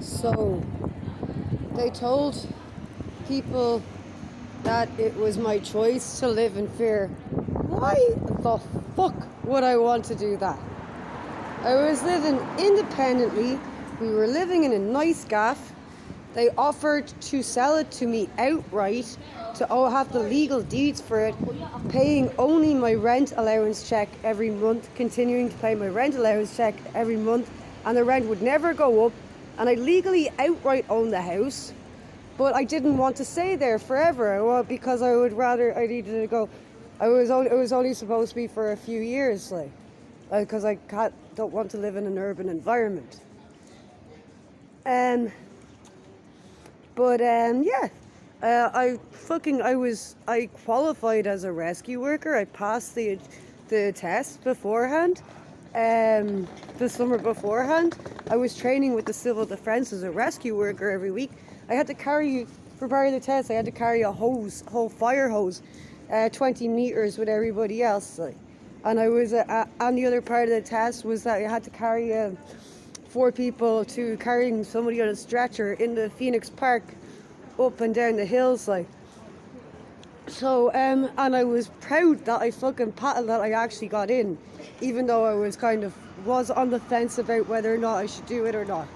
So they told people that it was my choice to live in fear. Why the fuck would I want to do that? I was living independently. We were living in a nice gaff. They offered to sell it to me outright, to have the legal deeds for it, paying only my rent allowance check every month, continuing to pay my rent allowance check every month, and the rent would never go up. And I legally outright owned the house, but I didn't want to stay there forever because I needed to go. It was only supposed to be for a few years, because I don't want to live in an urban environment. I qualified as a rescue worker. I passed the test beforehand. The summer beforehand, I was training with the civil defence as a rescue worker every week. I had to prepare the test. I had to carry a whole fire hose, 20 meters with everybody else. And I was, and the other part of the test was that I had to carry 4 people to carrying somebody on a stretcher in the Phoenix Park, up and down the hills, So, and I was proud that I actually got in, even though I was on the fence about whether or not I should do it or not.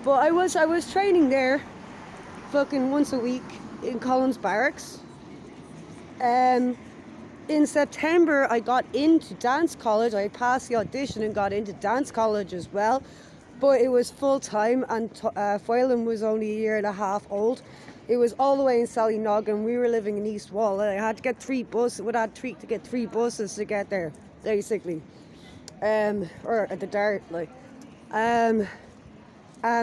But I was training there, once a week in Collins Barracks. In September, I got into dance college. I passed the audition and got into dance college as well. But it was full time, and Foylan was only a year and a half old. It was all the way in Sallynoggin. We were living in East Wall. I had to get 3 buses. Would have to get 3 buses to get there, basically, or at the Dart, and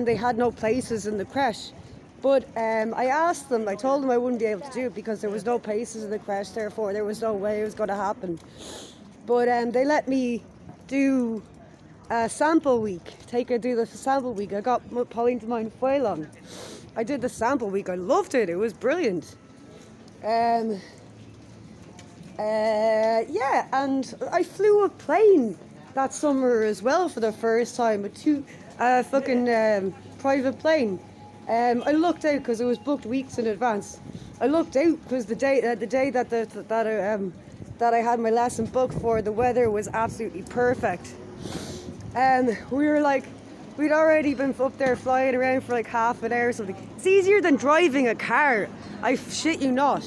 they had no places in the creche. But I asked them. I told them I wouldn't be able to do it because there was no places in the creche. Therefore, there was no way it was going to happen. But they let me do a sample week. Do the sample week. I got Pauline to mine Foylan. I did the sample week. I loved it. It was brilliant. And I flew a plane that summer as well for the first time. Private plane. I looked out because it was booked weeks in advance. I looked out because the day that I had my lesson booked for, the weather was absolutely perfect. We'd already been up there flying around for half an hour or something. It's easier than driving a car, I shit you not.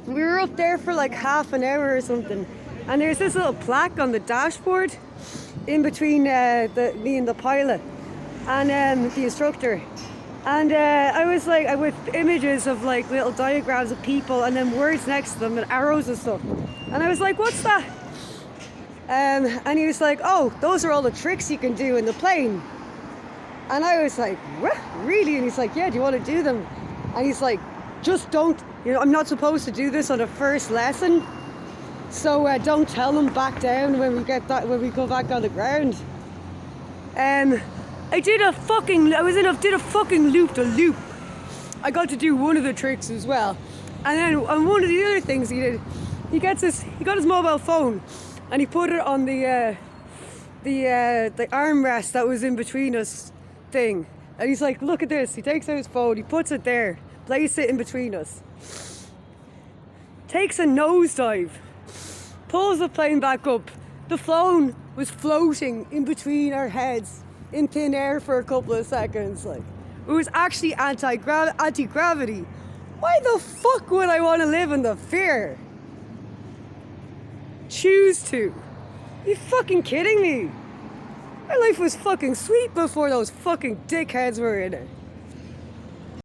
We were up there for half an hour or something, and there's this little plaque on the dashboard in between me and the pilot and the instructor. And I was with images of little diagrams of people and then words next to them and arrows and stuff. And I was like, what's that? And he was like, oh, those are all the tricks you can do in the plane. And I was like, what? Really? And he's like, yeah, do you want to do them? And he's like, just don't, I'm not supposed to do this on the first lesson. So don't tell them back down when we go back on the ground. I did a fucking loop-de-loop. I got to do one of the tricks as well. And then on one of the other things he did, he got his mobile phone and he put it on the armrest that was in between us thing. And he's like, look at this. He takes out his phone, he puts it there, places it in between us. Takes a nosedive, pulls the plane back up. The phone was floating in between our heads in thin air for a couple of seconds. It was actually anti-gravity. Why the fuck would I want to live in the fear? Choose to. Are you fucking kidding me? My life was fucking sweet before those fucking dickheads were in it.